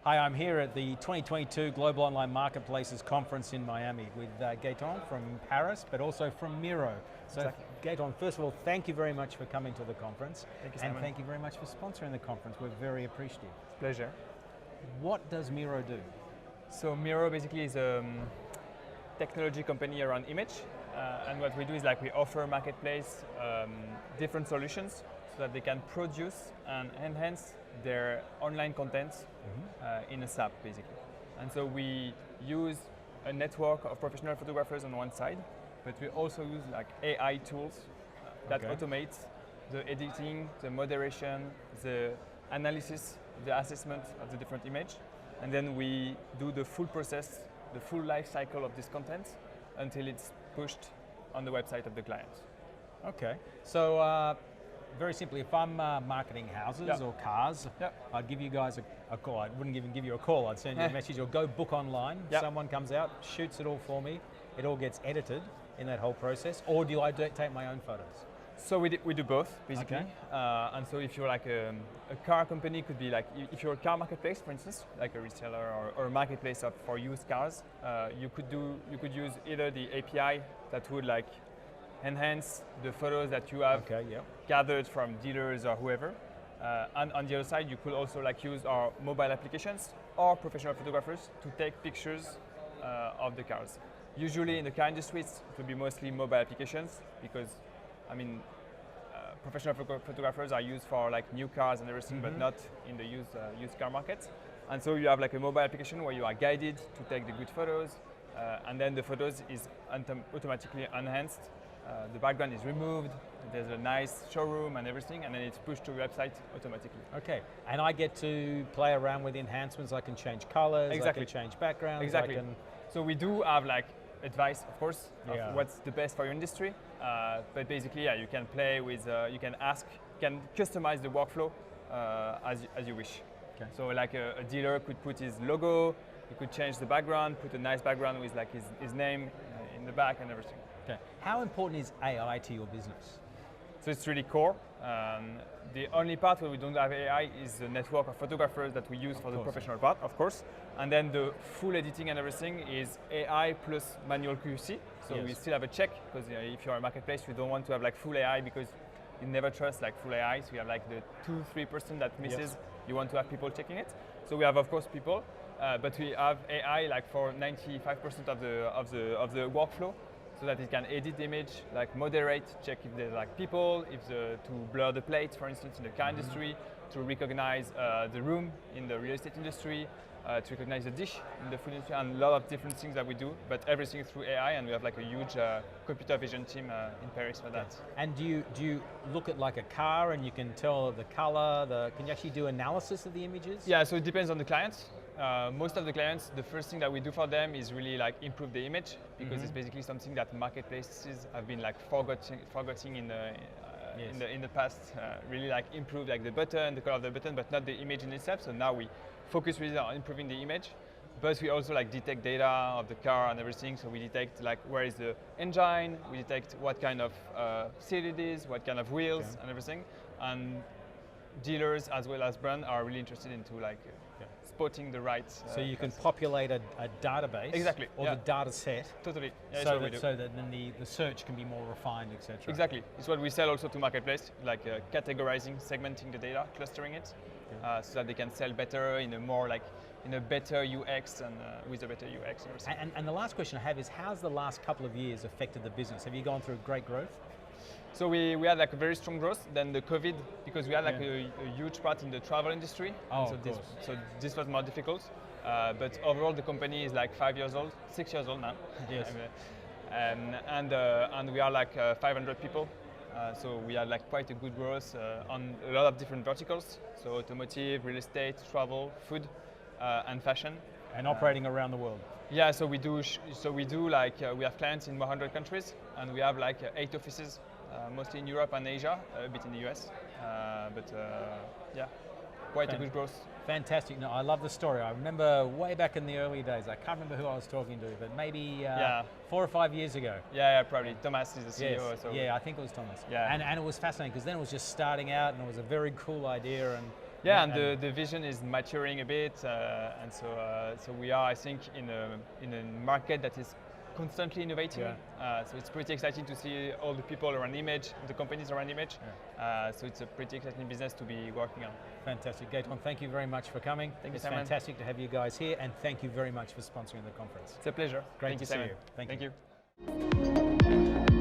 Hi, I'm here at the 2022 Global Online Marketplaces Conference in Miami with Gaetan from Paris, but also from Meero. So Exactly. Gaetan, first of all, thank you very much for coming to the conference. Thank you, And Simon. thank you very much for sponsoring the conference. We're very appreciative. Pleasure. What does Meero do? So Meero basically is a technology company around image, and what we do is we offer marketplace different solutions so that they can produce and enhance their online content in a SAP basically. And so we use a network of professional photographers on one side, but we also use AI tools that automate the editing, the moderation, the analysis, the assessment of the different image. And then we do the full process, the full life cycle of this content until it's pushed on the website of the client. Okay, so very simply, if I'm marketing houses or cars, I'd give you guys a call. I wouldn't even give you a call, I'd send you a message or go book online. Someone comes out, shoots it all for me, it all gets edited in that whole process, or do I take my own photos? So we do both, basically. And so if you're a car company, it could be if you're a car marketplace, for instance, like a reseller or a marketplace for used cars, you could use either the API that would enhance the photos that you have gathered from dealers or whoever. And on the other side, you could also use our mobile applications or professional photographers to take pictures of the cars. Usually in the car industry, it will be mostly mobile applications because professional photographers are used for new cars and everything, but not in the used car market. And so you have a mobile application where you are guided to take the good photos, and then the photos is automatically enhanced. The background is removed, there's a nice showroom and everything, and then it's pushed to your website automatically. Okay, and I get to play around with enhancements. I can change colors, I can change backgrounds. Exactly. So we do have advice, of course, of what's the best for your industry, but basically, you can play with, you can customize the workflow as you wish. Okay. So a dealer could put his logo, he could change the background, put a nice background with his name in the back and everything. Okay. How important is AI to your business? So it's really core. The only part where we don't have AI is the network of photographers that we use for the professional part, of course. And then the full editing and everything is AI plus manual QC. So we still have a check, because if you're a marketplace, you don't want to have full AI because you never trust full AI. So you have the 2-3% that misses. You want to have people checking it. So we have, of course, people, but we have AI for 95% of the workflow, so that it can edit the image, moderate, check if there's people, to blur the plates, for instance, in the car industry, to recognize the room in the real estate industry, to recognize the dish in the food industry, and a lot of different things that we do, but everything through AI, and we have a huge computer vision team in Paris for that. And do you look at a car and you can tell the color, can you actually do analysis of the images? Yeah, so it depends on the clients. Most of the clients, the first thing that we do for them is really improve the image, because it's basically something that marketplaces have been forgetting in the past. Really improve the button, the color of the button, but not the image in itself. So now we focus really on improving the image, but we also detect data of the car and everything. So we detect where is the engine, we detect what kind of seat it is, what kind of wheels and everything. And dealers as well as brand are really interested into spotting the right. So you can populate a database, or the data set. Totally. So that then the search can be more refined, etc. Exactly. It's what we sell also to marketplace, categorizing, segmenting the data, clustering it, so that they can sell better in a more in a better UX and with a better UX. And the last question I have is, how's the last couple of years affected the business? Have you gone through great growth? So we had a very strong growth. Then the COVID, because we had a huge part in the travel industry. So this was more difficult. But overall, the company is 5 years old, 6 years old now. Yes. And we are 500 people. So we had quite a good growth on a lot of different verticals. So automotive, real estate, travel, food, and fashion. And operating around the world. Yeah, so we do. We have clients in 100 countries, and we have 8 offices. Mostly in Europe and Asia, a bit in the US, quite a good growth. Fantastic. No, I love the story. I remember way back in the early days, I can't remember who I was talking to, but maybe 4 or 5 years ago. Yeah, probably. Thomas is the CEO. Yes. So yeah, I think it was Thomas. Yeah. And it was fascinating because then it was just starting out and it was a very cool idea, and Yeah, and the vision is maturing a bit, and so we are, I think, in a market that is constantly innovating. Yeah. So it's pretty exciting to see all the people around Image, the companies around Image. Yeah. So it's a pretty exciting business to be working on. Fantastic. Gaetan, thank you very much for coming. It's fantastic to have you guys here, and thank you very much for sponsoring the conference. It's a pleasure. Great to see you. Thank you.